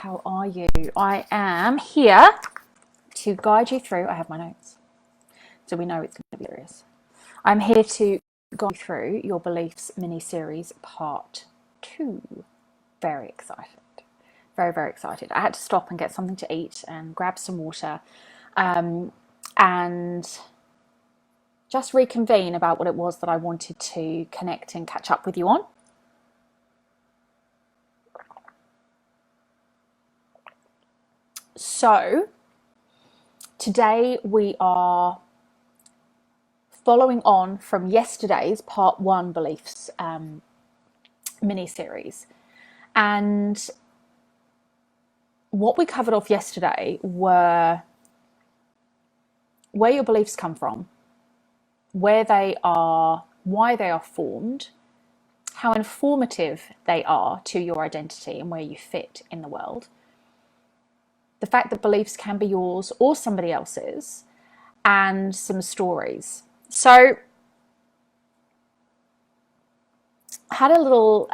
How are you? I am here to guide you through. I have my notes, so we know it's going to be serious. I'm here to guide you through your beliefs mini-series part 2. Very excited. Very, very excited. I had to stop and get something to eat and grab some water and just reconvene about what it was that I wanted to connect and catch up with you on. So today we are following on from yesterday's part 1 beliefs mini-series. And what we covered off yesterday were where your beliefs come from, where they are, why they are formed, how informative they are to your identity and where you fit in the world, the fact that beliefs can be yours or somebody else's, and some stories. So I had a little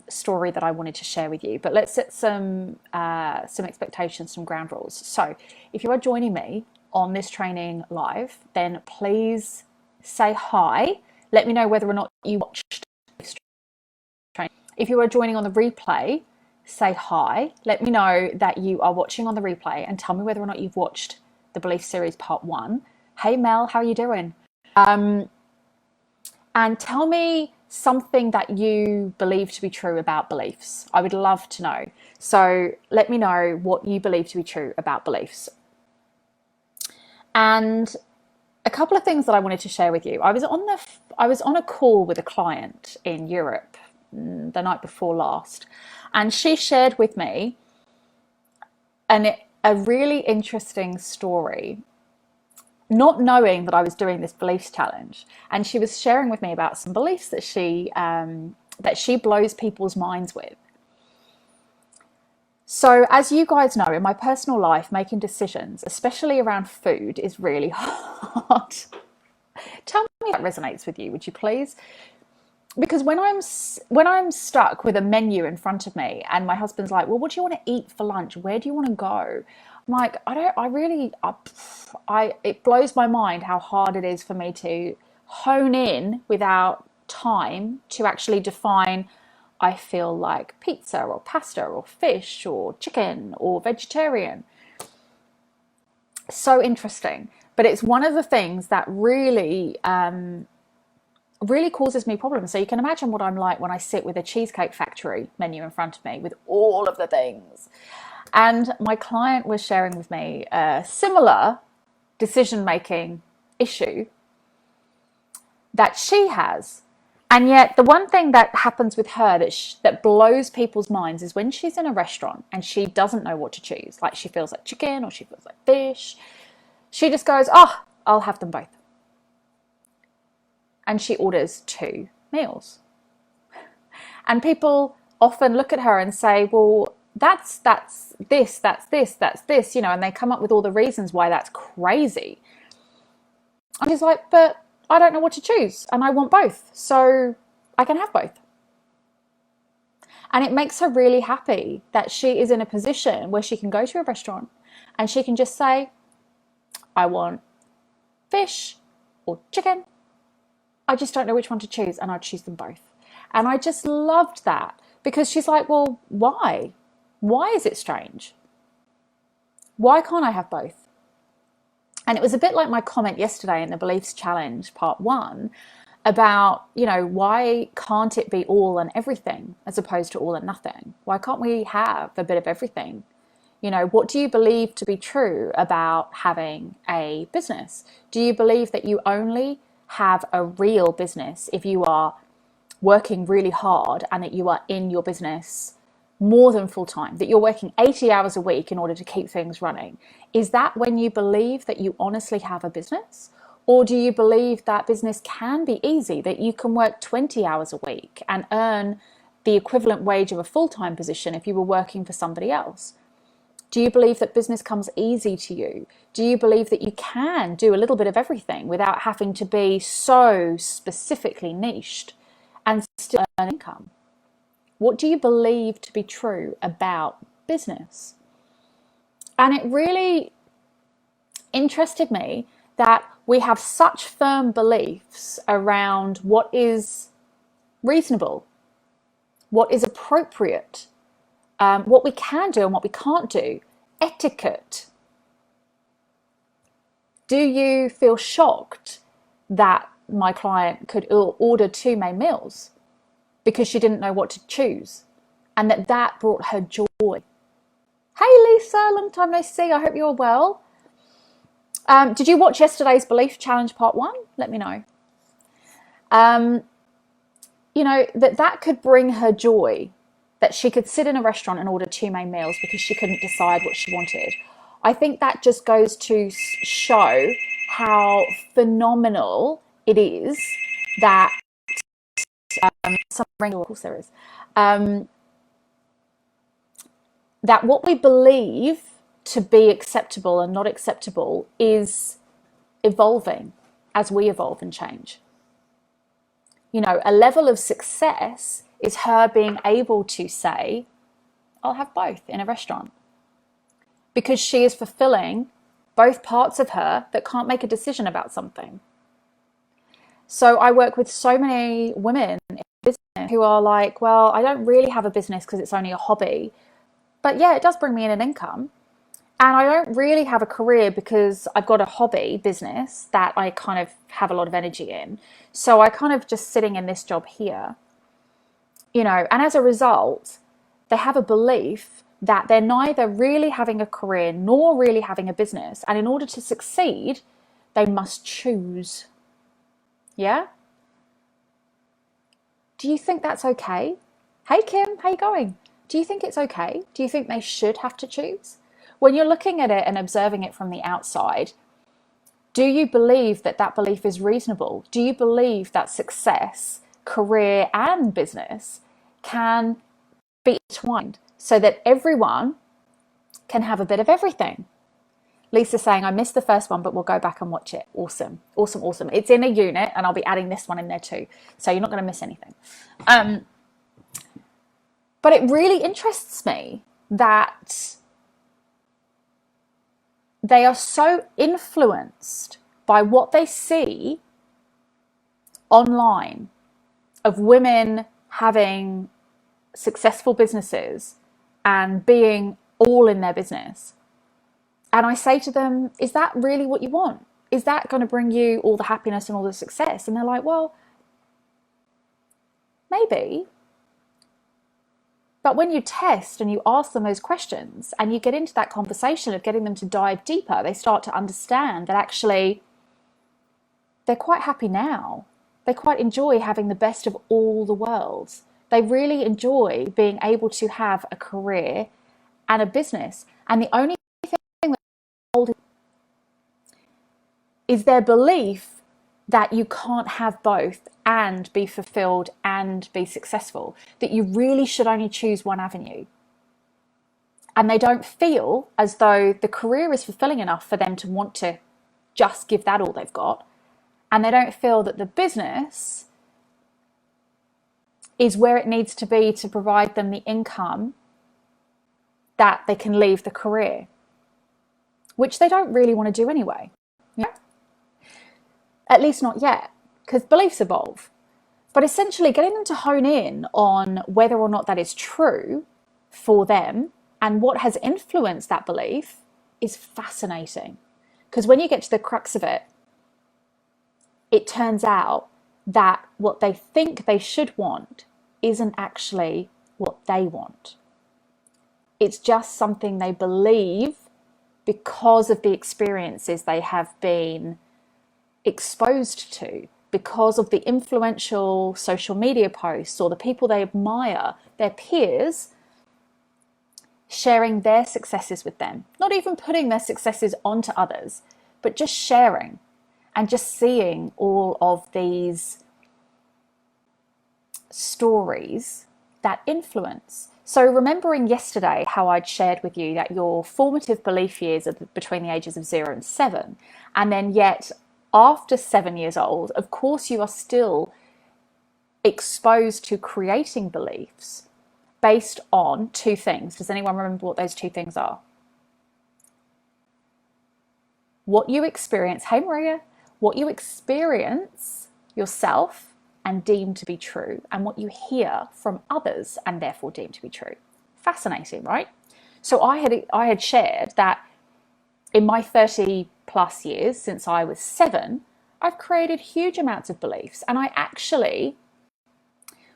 story that I wanted to share with you, but let's set some expectations, some ground rules. So if you are joining me on this training live, then please say hi. Let me know whether or not you watched this training. If you are joining on the replay, say hi. Let me know that you are watching on the replay and tell me whether or not you've watched the belief series part 1. Hey Mel, how are you doing? And tell me something that you believe to be true about beliefs. I would love to know. So let me know what you believe to be true about beliefs. And a couple of things that I wanted to share with you. I was on a call with a client in Europe the night before last, and she shared with me a really interesting story, not knowing that I was doing this beliefs challenge. And she was sharing with me about some beliefs that she blows people's minds with. So as you guys know, in my personal life, making decisions, especially around food, is really hard. Tell me if that resonates with you, would you please? Because when I'm stuck with a menu in front of me and my husband's like, well, what do you want to eat for lunch? Where do you want to go? I'm like, it blows my mind how hard it is for me to hone in without time to actually define, I feel like pizza or pasta or fish or chicken or vegetarian. So interesting. But it's one of the things that really causes me problems. So you can imagine what I'm like when I sit with a Cheesecake Factory menu in front of me with all of the things. And my client was sharing with me a similar decision-making issue that she has. And yet the one thing that happens with her that blows people's minds is when she's in a restaurant and she doesn't know what to choose. Like she feels like chicken or she feels like fish. She just goes, oh, I'll have them both. And she orders 2 meals. And people often look at her and say, well, that's this, and they come up with all the reasons why that's crazy. And she's like, but I don't know what to choose and I want both, so I can have both. And it makes her really happy that she is in a position where she can go to a restaurant and she can just say, I want fish or chicken. I just don't know which one to choose, and I'd choose them both. And I just loved that, because she's like, well, why? Why is it strange? Why can't I have both? And it was a bit like my comment yesterday in the Beliefs Challenge part 1 about, why can't it be all and everything as opposed to all and nothing? Why can't we have a bit of everything? What do you believe to be true about having a business? Do you believe that you only have a real business if you are working really hard and that you are in your business more than full time, that you're working 80 hours a week in order to keep things running? Is that when you believe that you honestly have a business? Or do you believe that business can be easy, that you can work 20 hours a week and earn the equivalent wage of a full-time position if you were working for somebody else? Do you believe that business comes easy to you? Do you believe that you can do a little bit of everything without having to be so specifically niched and still earn income? What do you believe to be true about business. And it really interested me that we have such firm beliefs around what is reasonable, what is appropriate, what we can do and what we can't do, etiquette. Do you feel shocked that my client could order 2 main meals because she didn't know what to choose, and that brought her joy? Hey Lisa, long time no see. I hope you're well. Did you watch yesterday's Belief Challenge Part 1? Let me know. You know, that could bring her joy, that she could sit in a restaurant and order 2 main meals because she couldn't decide what she wanted. I think that just goes to show how phenomenal it is that of course there is, that what we believe to be acceptable and not acceptable is evolving as we evolve and change. You know, a level of success is her being able to say, I'll have both in a restaurant, because she is fulfilling both parts of her that can't make a decision about something. So I work with so many women in business who are like, well, I don't really have a business because it's only a hobby, but yeah, it does bring me in an income. And I don't really have a career because I've got a hobby business that I kind of have a lot of energy in. So I kind of just sitting in this job here, you know, and as a result, they have a belief that they're neither really having a career nor really having a business. And in order to succeed, they must choose. Yeah? Do you think that's okay? Hey Kim, how you going? Do you think it's okay? Do you think they should have to choose? When you're looking at it and observing it from the outside, do you believe that that belief is reasonable? Do you believe that success, career and business can be intertwined so that everyone can have a bit of everything? Lisa saying, I missed the first one, but we'll go back and watch it. Awesome, awesome, awesome. It's in a unit and I'll be adding this one in there too. So you're not going to miss anything. But it really interests me that they are so influenced by what they see online of women having successful businesses and being all in their business. And I say to them, is that really what you want? Is that going to bring you all the happiness and all the success? And they're like, well, maybe. But when you test and you ask them those questions and you get into that conversation of getting them to dive deeper, they start to understand that actually they're quite happy now. They quite enjoy having the best of all the worlds. They really enjoy being able to have a career and a business. And the only thing that holds is their belief that you can't have both and be fulfilled and be successful, that you really should only choose one avenue. And they don't feel as though the career is fulfilling enough for them to want to just give that all they've got. And they don't feel that the business is where it needs to be to provide them the income that they can leave the career, which they don't really want to do anyway. Yeah? At least not yet, because beliefs evolve. But essentially getting them to hone in on whether or not that is true for them and what has influenced that belief is fascinating. Because when you get to the crux of it, it turns out that what they think they should want isn't actually what they want. It's just something they believe because of the experiences they have been exposed to, because of the influential social media posts or the people they admire, their peers, sharing their successes with them. Not even putting their successes onto others, but just sharing and just seeing all of these stories that influence. So remembering yesterday how I'd shared with you that your formative belief years are between the ages of 0 and 7, and then yet after 7 years old, of course, you are still exposed to creating beliefs based on two things. Does anyone remember what those two things are? What you experience, hey Maria, what you experience yourself and deem to be true, and what you hear from others and therefore deem to be true. Fascinating, right? So I had shared that in my 30 plus years since I was 7, I've created huge amounts of beliefs, and I actually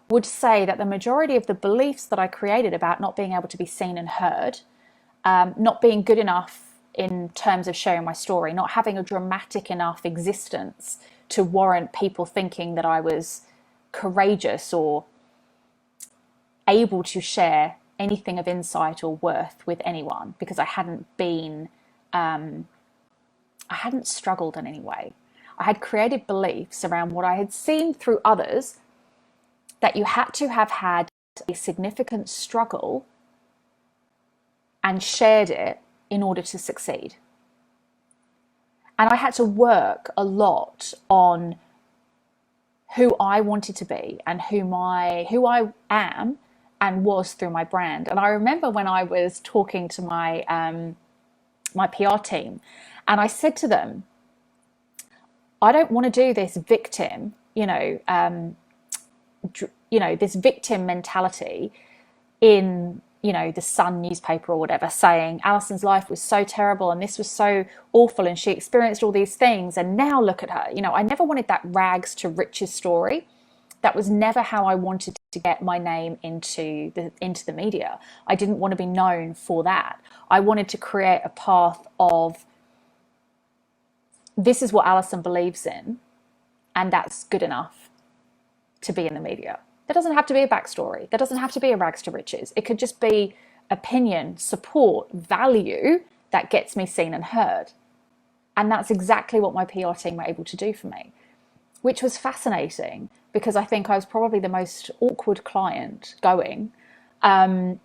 would say that the majority of the beliefs that I created about not being able to be seen and heard, not being good enough in terms of sharing my story, not having a dramatic enough existence to warrant people thinking that I was courageous or able to share anything of insight or worth with anyone, because I hadn't struggled in any way. I had created beliefs around what I had seen through others, that you had to have had a significant struggle and shared it in order to succeed. And I had to work a lot on who I wanted to be and who I am and was through my brand. And I remember when I was talking to my PR team, and I said to them, I don't want to do this victim, this victim mentality in, the Sun newspaper or whatever, saying Alison's life was so terrible and this was so awful and she experienced all these things and now look at her. I never wanted that rags to riches story. That was never how I wanted to get my name into the media. I didn't want to be known for that. I wanted to create a path of, this is what Alison believes in, and that's good enough to be in the media. There doesn't have to be a backstory. There doesn't have to be a rags to riches. It could just be opinion, support, value that gets me seen and heard. And that's exactly what my PR team were able to do for me, which was fascinating, because I think I was probably the most awkward client going, on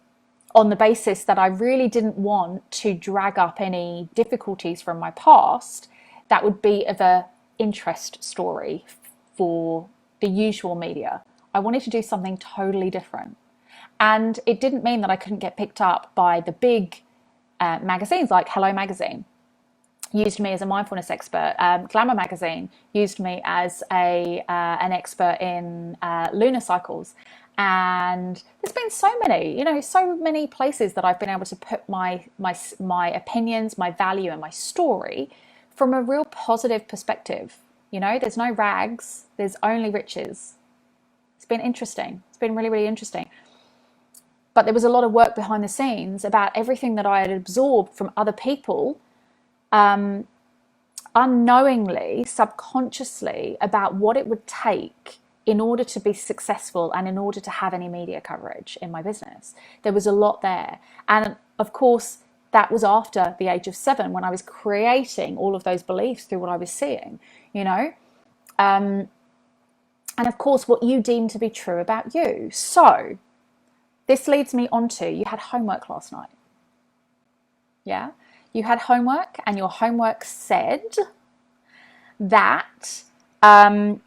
the basis that I really didn't want to drag up any difficulties from my past that would be of a interest story for the usual media. I wanted to do something totally different. And it didn't mean that I couldn't get picked up by the big magazines like Hello Magazine used me as a mindfulness expert. Glamour Magazine used me as an expert in lunar cycles. And there's been so many places that I've been able to put my opinions, my value and my story from a real positive perspective. There's no rags, there's only riches. It's been interesting. It's been really, really interesting. But there was a lot of work behind the scenes about everything that I had absorbed from other people, unknowingly, subconsciously, about what it would take in order to be successful and in order to have any media coverage in my business. There was a lot there. And of course, that was after the age of 7, when I was creating all of those beliefs through what I was seeing, and of course, what you deem to be true about you. So this leads me on to, you had homework last night. Yeah? You had homework, and your homework said that, I'm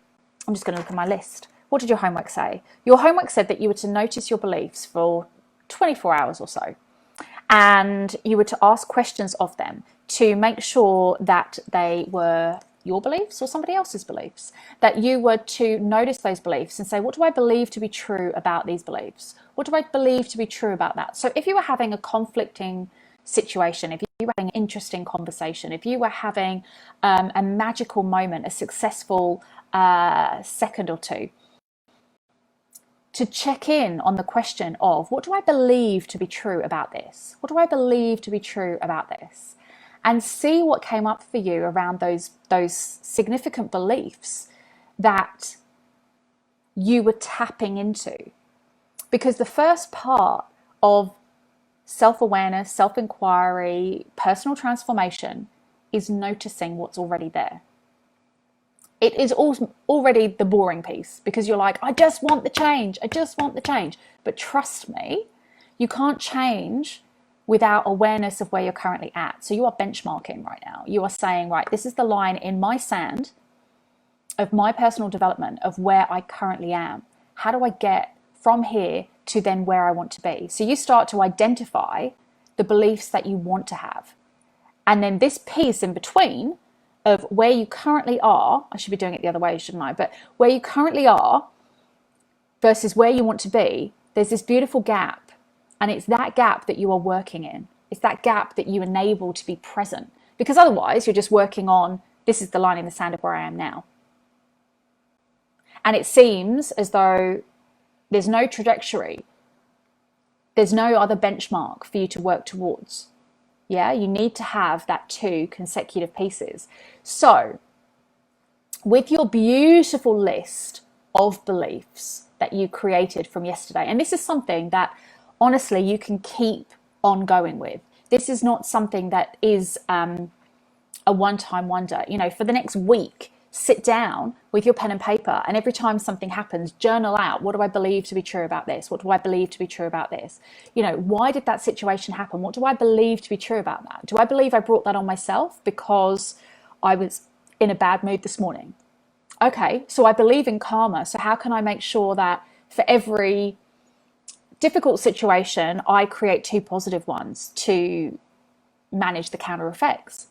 just going to look at my list. What did your homework say? Your homework said that you were to notice your beliefs for 24 hours or so. And you were to ask questions of them to make sure that they were your beliefs or somebody else's beliefs, that you were to notice those beliefs and say, what do I believe to be true about these beliefs? What do I believe to be true about that? So if you were having a conflicting situation, if you were having an interesting conversation, if you were having a magical moment, a successful second or two, to check in on the question of, what do I believe to be true about this? What do I believe to be true about this? And see what came up for you around those significant beliefs that you were tapping into. Because the first part of self-awareness, self-inquiry, personal transformation is noticing what's already there. It is already the boring piece, because you're like, I just want the change. I just want the change. But trust me, you can't change without awareness of where you're currently at. So you are benchmarking right now. You are saying, right, this is the line in my sand of my personal development of where I currently am. How do I get from here to then where I want to be. So you start to identify the beliefs that you want to have. And then this piece in between of where you currently are, I should be doing it the other way, shouldn't I? But where you currently are versus where you want to be, there's this beautiful gap. And it's that gap that you are working in. It's that gap that you enable to be present. Because otherwise, you're just working on, this is the line in the sand of where I am now. And it seems as though there's no trajectory. There's no other benchmark for you to work towards. Yeah, you need to have that 2 consecutive pieces. So, with your beautiful list of beliefs that you created from yesterday, and this is something that honestly you can keep on going with. This is not something that is a one-time wonder. You know, for the next week, sit down with your pen and paper, and every time something happens, journal out, what do I believe to be true about this? What do I believe to be true about this? You know, why did that situation happen? What do I believe to be true about that? Do I believe I brought that on myself because I was in a bad mood this morning? Okay, so I believe in karma. So how can I make sure that for every difficult situation, I create 2 positive ones to manage the counter effects?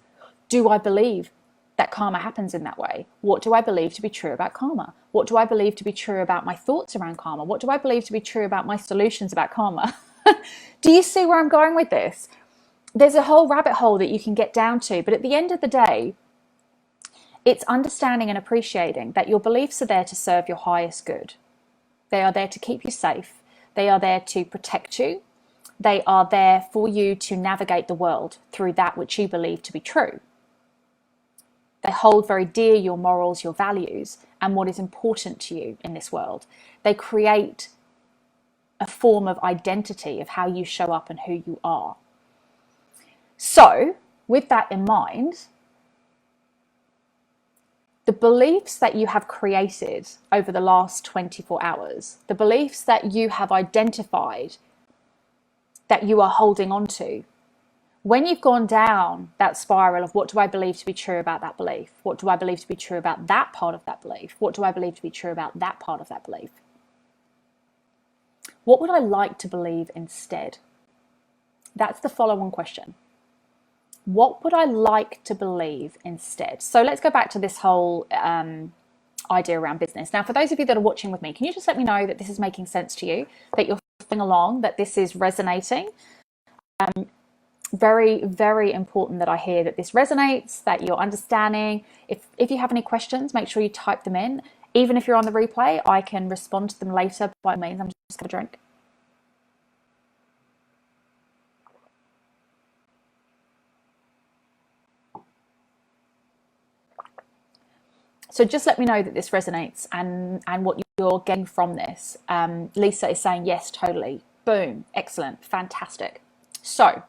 Do I believe that karma happens in that way? What do I believe to be true about karma? What do I believe to be true about my thoughts around karma? What do I believe to be true about my solutions about karma? Do you see where I'm going with this? There's a whole rabbit hole that you can get down to, but at the end of the day, it's understanding and appreciating that your beliefs are there to serve your highest good. They are there to keep you safe. They are there to protect you. They are there for you to navigate the world through that which you believe to be true. They hold very dear your morals, your values, and what is important to you in this world. They create a form of identity of how you show up and who you are. So, with that in mind, the beliefs that you have created over the last 24 hours, the beliefs that you have identified that you are holding on to, when you've gone down that spiral of what do I believe to be true about that belief? What do I believe to be true about that part of that belief? What do I believe to be true about that part of that belief? What would I like to believe instead? That's the follow-on question. What would I like to believe instead? So let's go back to this whole idea around business. Now, for those of you that are watching with me, can you just let me know that this is making sense to you, that you're following along, that this is resonating? Very, very important that I hear that this resonates, that you're understanding. If you have any questions, make sure you type them in. Even if you're on the replay, I can respond to them later. By all means, I'm just going to drink. So just let me know that this resonates and what you're getting from this. Lisa is saying, yes, totally. Boom. Excellent. Fantastic. So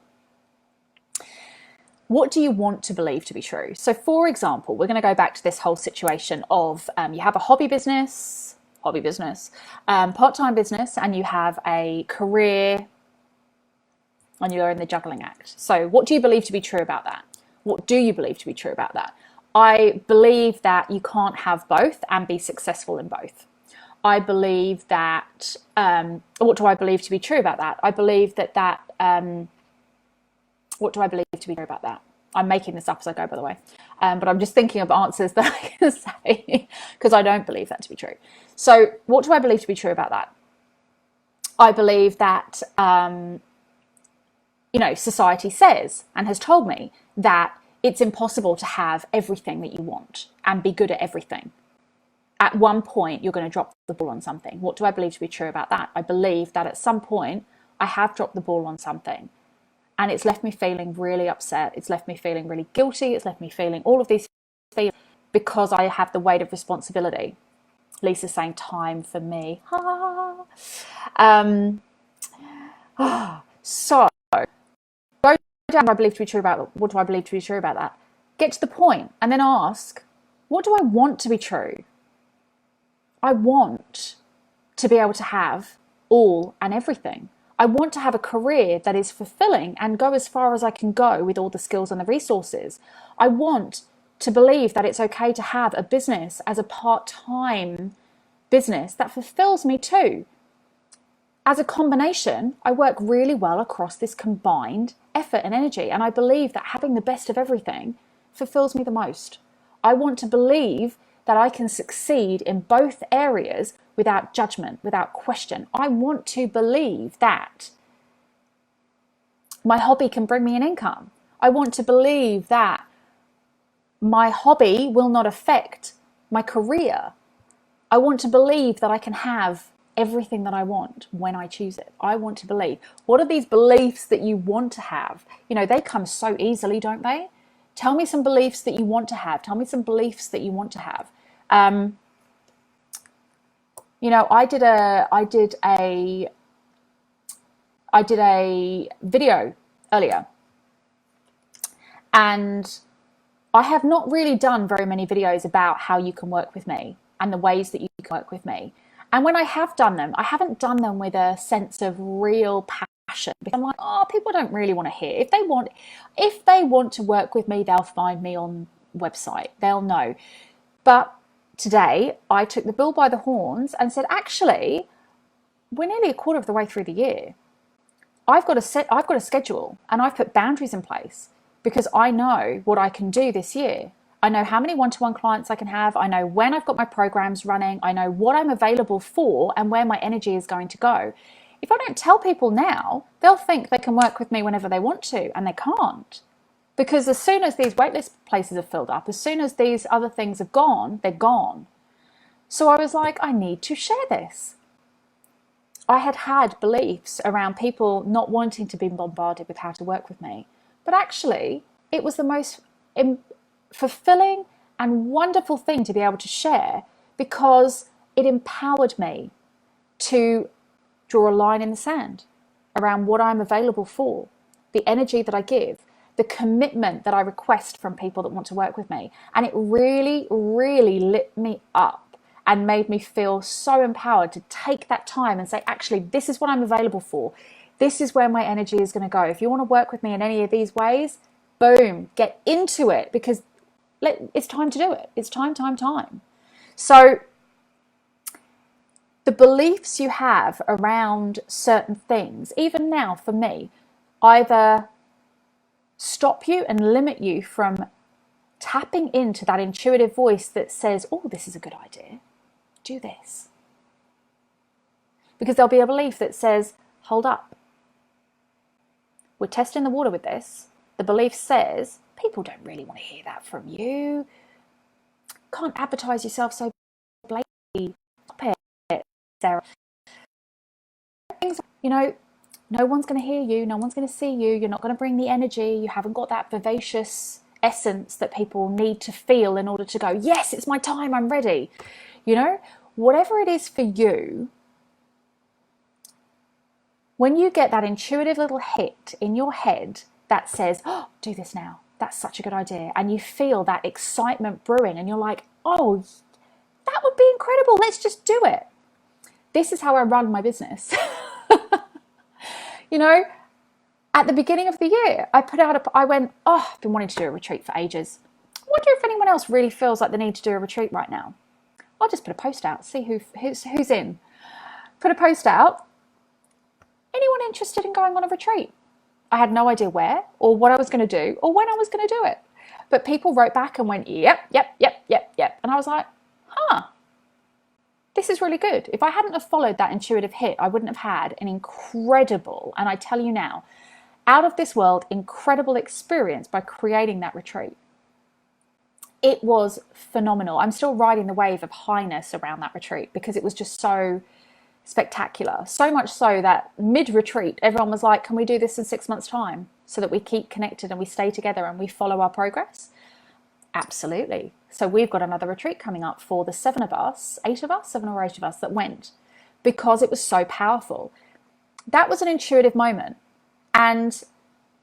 what do you want to believe to be true? So for example, we're going to go back to this whole situation of you have a hobby business, part-time business, and you have a career and you're in the juggling act. So what do you believe to be true about that? What do you believe to be true about that? I believe that you can't have both and be successful in both. I believe that, what do I believe to be true about that? I believe that what do I believe to be true about that? I'm making this up as I go, by the way. But I'm just thinking of answers that I can say because I don't believe that to be true. So what do I believe to be true about that? I believe that, society says and has told me that it's impossible to have everything that you want and be good at everything. At one point, you're going to drop the ball on something. What do I believe to be true about that? I believe that at some point, I have dropped the ball on something. And it's left me feeling really upset. It's left me feeling really guilty. It's left me feeling all of these feelings because I have the weight of responsibility. Lisa's saying time for me. So go down what I believe to be true about what do I believe to be true about that. Get to the point and then ask, what do I want to be true? I want to be able to have all and everything. I want to have a career that is fulfilling and go as far as I can go with all the skills and the resources. I want to believe that it's okay to have a business as a part-time business that fulfills me too. as a combination, I work really well across this combined effort and energy. And I believe that having the best of everything fulfills me the most. I want to believe that I can succeed in both areas without judgment, without question. I want to believe that my hobby can bring me an income. I want to believe that my hobby will not affect my career. I want to believe that I can have everything that I want when I choose it. I want to believe. What are these beliefs that you want to have? You know, they come so easily, don't they? Tell me some beliefs that you want to have. Tell me some beliefs that you want to have. You know, I did a video earlier, and I have not really done very many videos about how you can work with me and the ways that you can work with me. And when I have done them, I haven't done them with a sense of real passion, because I'm like, oh, people don't really want to hear. If they want to work with me, they'll find me on website. They'll know. But today I took the bull by the horns and said, actually, we're nearly a quarter of the way through the year. I've got a schedule, and I've put boundaries in place because I know what I can do this year. I know how many one-to-one clients I can have. I know when I've got my programs running. I know what I'm available for and where my energy is going to go. If I don't tell people now, they'll think they can work with me whenever they want to, and they can't. Because as soon as these waitlist places are filled up, as soon as these other things have gone, they're gone. So I was like, I need to share this. I had beliefs around people not wanting to be bombarded with how to work with me. But actually, it was the most fulfilling and wonderful thing to be able to share, because it empowered me to draw a line in the sand around what I'm available for, the energy that I give, the commitment that I request from people that want to work with me. And it really, really lit me up and made me feel so empowered to take that time and say, actually, this is what I'm available for. This is where my energy is going to go. If you want to work with me in any of these ways, boom, get into it, because it's time to do it. It's time. So the beliefs you have around certain things, even now for me, either stop you and limit you from tapping into that intuitive voice that says, oh, this is a good idea. Do this. Because there'll be a belief that says, hold up. We're testing the water with this. The belief says, people don't really want to hear that from you. Can't advertise yourself so blatantly. Stop it, Sarah. You know, no one's going to hear you. No one's going to see you. You're not going to bring the energy. You haven't got that vivacious essence that people need to feel in order to go, yes, it's my time. I'm ready. You know, whatever it is for you, when you get that intuitive little hit in your head that says, oh, do this now. That's such a good idea. And you feel that excitement brewing and you're like, oh, that would be incredible. Let's just do it. This is how I run my business. You know, at the beginning of the year, I went, oh, I've been wanting to do a retreat for ages. I wonder if anyone else really feels like they need to do a retreat right now. I'll just put a post out, see who's in. Put a post out. Anyone interested in going on a retreat? I had no idea where or what I was going to do or when I was going to do it. But people wrote back and went, yep. And I was like, this is really good. If I hadn't have followed that intuitive hit, I wouldn't have had an incredible, and I tell you now, out of this world, incredible experience by creating that retreat. It was phenomenal. I'm still riding the wave of highness around that retreat because it was just so spectacular. So much so that mid-retreat, everyone was like, can we do this in 6 months' time so that we keep connected and we stay together and we follow our progress? Absolutely. So we've got another retreat coming up for the 7 or 8 of us that went, because it was so powerful. That was an intuitive moment. And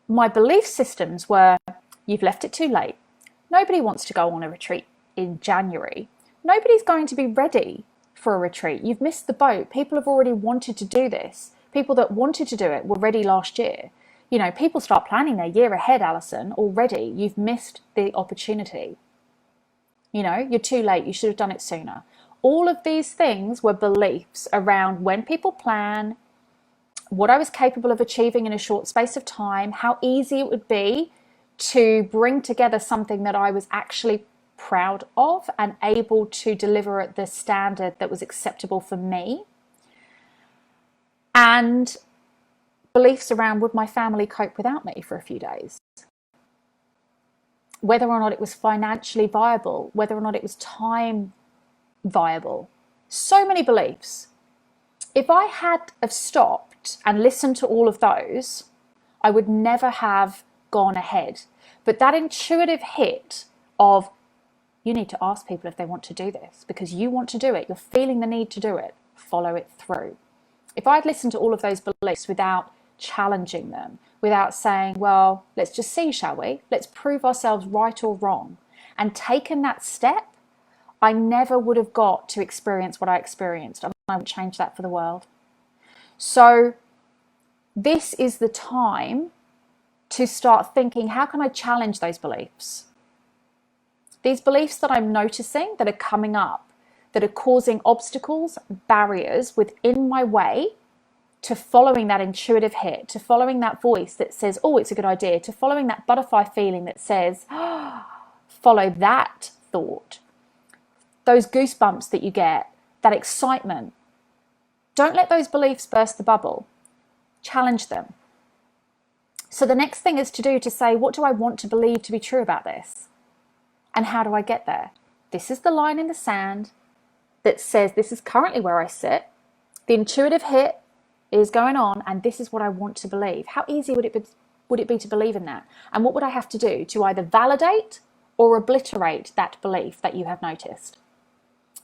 my belief systems were, you've left it too late. Nobody wants to go on a retreat in January. Nobody's going to be ready for a retreat. You've missed the boat. People have already wanted to do this. People that wanted to do it were ready last year. You know, people start planning their year ahead, Alison, already. You've missed the opportunity. You know, you're too late. You should have done it sooner. All of these things were beliefs around when people plan, what I was capable of achieving in a short space of time, how easy it would be to bring together something that I was actually proud of and able to deliver at the standard that was acceptable for me. And beliefs around, would my family cope without me for a few days? Whether or not it was financially viable, whether or not it was time viable. So many beliefs. If I had have stopped and listened to all of those, I would never have gone ahead. But that intuitive hit of, you need to ask people if they want to do this because you want to do it, you're feeling the need to do it, follow it through. If I'd listened to all of those beliefs without challenging them, without saying, well, let's just see, shall we? Let's prove ourselves right or wrong, and taken that step, I never would have got to experience what I experienced. I would change that for the world. So this is the time to start thinking, how can I challenge those beliefs? These beliefs that I'm noticing that are coming up, that are causing obstacles, barriers within my way to following that intuitive hit, to following that voice that says, oh, it's a good idea, to following that butterfly feeling that says, oh, follow that thought. Those goosebumps that you get, that excitement. Don't let those beliefs burst the bubble. Challenge them. So the next thing is to say, what do I want to believe to be true about this? And how do I get there? This is the line in the sand that says, this is currently where I sit. The intuitive hit is going on, and this is what I want to believe. How easy would it be to believe in that? And what would I have to do to either validate or obliterate that belief that you have noticed?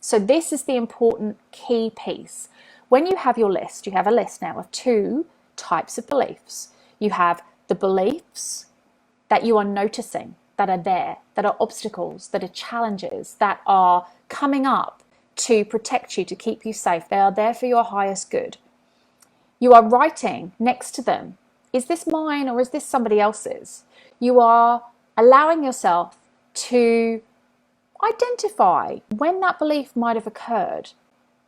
So this is the important key piece. When you have your list, you have a list now of 2 types of beliefs. You have the beliefs that you are noticing, that are there, that are obstacles, that are challenges, that are coming up to protect you, to keep you safe. They are there for your highest good. You are writing next to them, is this mine or is this somebody else's? You are allowing yourself to identify when that belief might have occurred,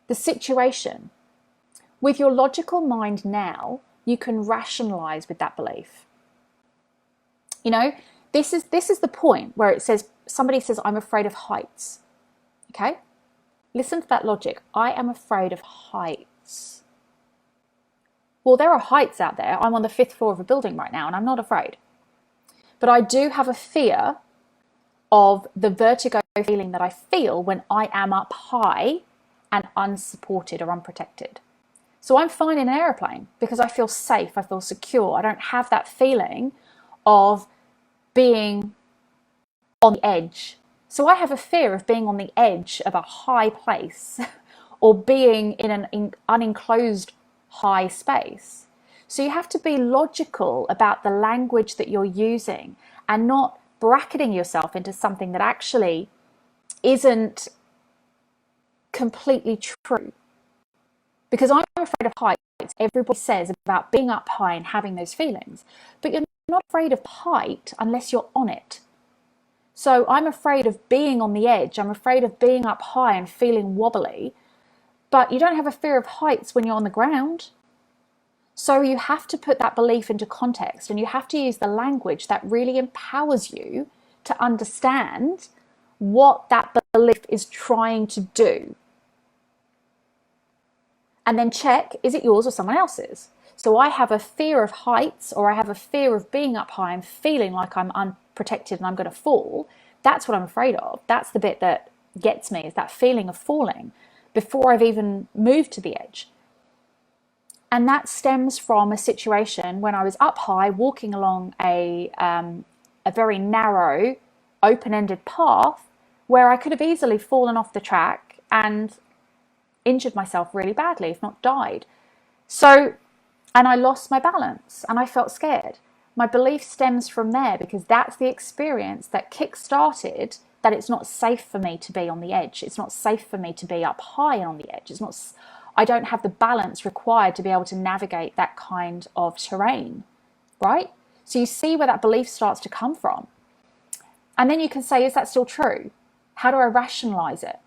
the situation. With your logical mind now, you can rationalize with that belief. You know, this is the point where it says, somebody says, I'm afraid of heights. Okay? Listen to that logic. I am afraid of heights. Well, there are heights out there. I'm on the 5th floor of a building right now and I'm not afraid. But I do have a fear of the vertigo feeling that I feel when I am up high and unsupported or unprotected. So I'm fine in an airplane because I feel safe, I feel secure. I don't have that feeling of being on the edge. So I have a fear of being on the edge of a high place or being in an unenclosed high space. So you have to be logical about the language that you're using and not bracketing yourself into something that actually isn't completely true. Because I'm afraid of heights, everybody says about being up high and having those feelings, but you're not afraid of height unless you're on it. So I'm afraid of being on the edge, I'm afraid of being up high and feeling wobbly, but you don't have a fear of heights when you're on the ground. So you have to put that belief into context and you have to use the language that really empowers you to understand what that belief is trying to do. And then check, is it yours or someone else's? So I have a fear of heights, or I have a fear of being up high and feeling like I'm unprotected and I'm going to fall. That's what I'm afraid of. That's the bit that gets me, is that feeling of falling before I've even moved to the edge. And that stems from a situation when I was up high walking along a very narrow, open-ended path where I could have easily fallen off the track and injured myself really badly, if not died. So, and I lost my balance and I felt scared. My belief stems from there because that's the experience that kick-started that it's not safe for me to be on the edge. It's not safe for me to be up high and on the edge. I don't have the balance required to be able to navigate that kind of terrain, right? So you see where that belief starts to come from. And then you can say, is that still true? How do I rationalize it?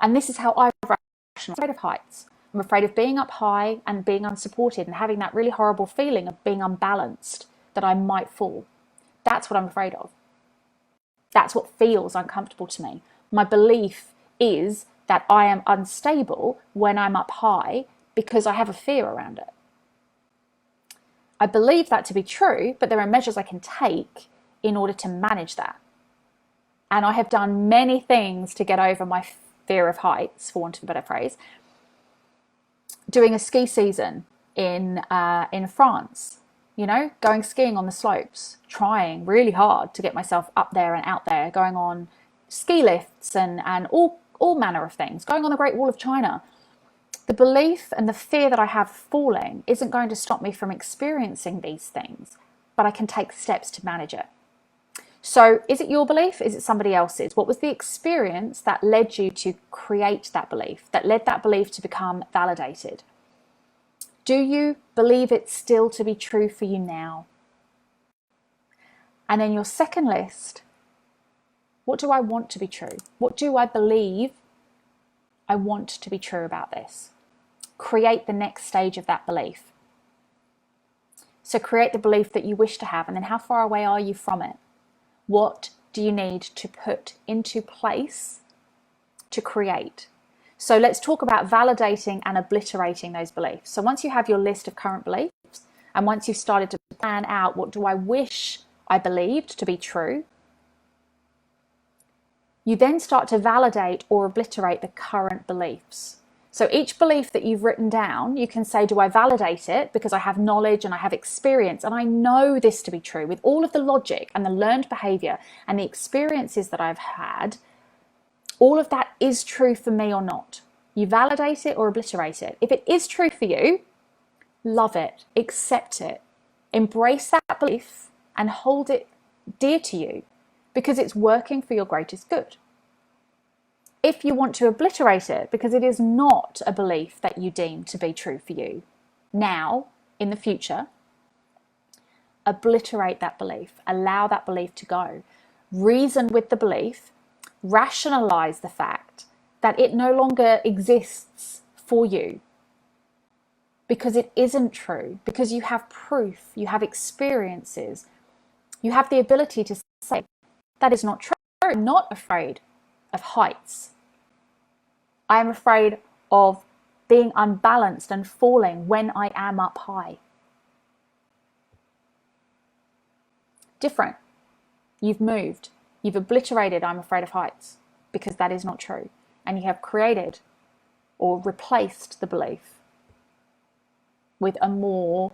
And this is how I rationalize. I'm afraid of heights. I'm afraid of being up high and being unsupported and having that really horrible feeling of being unbalanced, that I might fall. That's what I'm afraid of. That's what feels uncomfortable to me. My belief is that I am unstable when I'm up high because I have a fear around it. I believe that to be true, but there are measures I can take in order to manage that. And I have done many things to get over my fear of heights, for want of a better phrase. Doing a ski season in France, going skiing on the slopes, trying really hard to get myself up there and out there, going on ski lifts and all manner of things, going on the Great Wall of China. The belief and the fear that I have of falling isn't going to stop me from experiencing these things, but I can take steps to manage it. So is it your belief? Is it somebody else's? What was the experience that led you to create that belief, that led that belief to become validated? Do you believe it still to be true for you now? And then your second list, what do I want to be true? What do I believe I want to be true about this? Create the next stage of that belief. So create the belief that you wish to have, and then how far away are you from it? What do you need to put into place to create? So let's talk about validating and obliterating those beliefs. So once you have your list of current beliefs, and once you've started to plan out what do I wish I believed to be true, you then start to validate or obliterate the current beliefs. So each belief that you've written down, you can say, do I validate it because I have knowledge and I have experience and I know this to be true with all of the logic and the learned behavior and the experiences that I've had, all of that is true for me or not. You validate it or obliterate it. If it is true for you, love it, accept it, embrace that belief and hold it dear to you because it's working for your greatest good. If you want to obliterate it because it is not a belief that you deem to be true for you now, in the future, obliterate that belief, allow that belief to go. Reason with the belief, rationalize the fact that it no longer exists for you because it isn't true, because you have proof, you have experiences, you have the ability to say, that is not true. I'm not afraid of heights. I am afraid of being unbalanced and falling when I am up high. Different. You've moved. You've obliterated I'm afraid of heights because that is not true. And you have created or replaced the belief with a more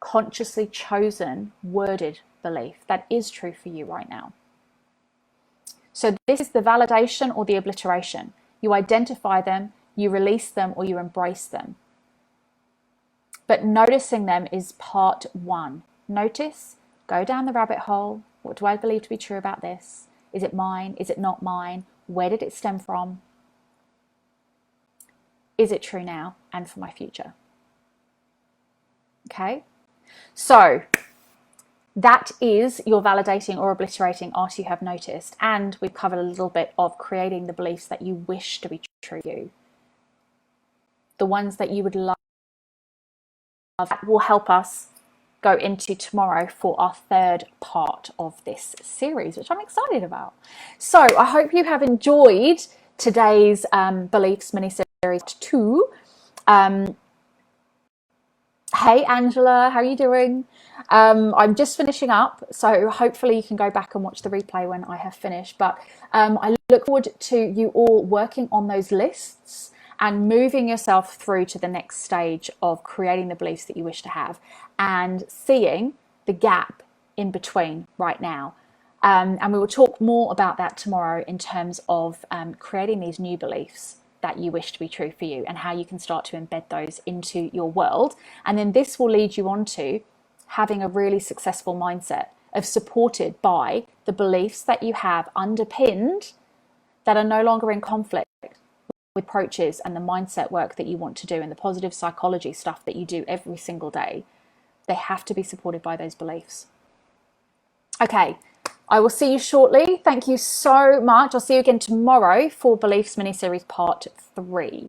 consciously chosen, worded belief that is true for you right now. So this is the validation or the obliteration. You identify them, you release them, or you embrace them. But noticing them is part one. Notice, go down the rabbit hole. What do I believe to be true about this? Is it mine? Is it not mine? Where did it stem from? Is it true now and for my future? Okay, so that is your validating or obliterating after you have noticed. And we've covered a little bit of creating the beliefs that you wish to be true to you. The ones that you would love. That will help us go into tomorrow for our third part of this series, which I'm excited about. So I hope you have enjoyed today's beliefs mini-series 2. Hey Angela, how are you doing? I'm just finishing up, so hopefully you can go back and watch the replay when I have finished. But I look forward to you all working on those lists and moving yourself through to the next stage of creating the beliefs that you wish to have and seeing the gap in between right now. And we will talk more about that tomorrow in terms of creating these new beliefs that you wish to be true for you and how you can start to embed those into your world. And then this will lead you on to having a really successful mindset of supported by the beliefs that you have underpinned that are no longer in conflict with approaches and the mindset work that you want to do and the positive psychology stuff that you do every single day. They have to be supported by those beliefs. Okay, I will see you shortly. Thank you so much. I'll see you again tomorrow for Beliefs mini-series part 3.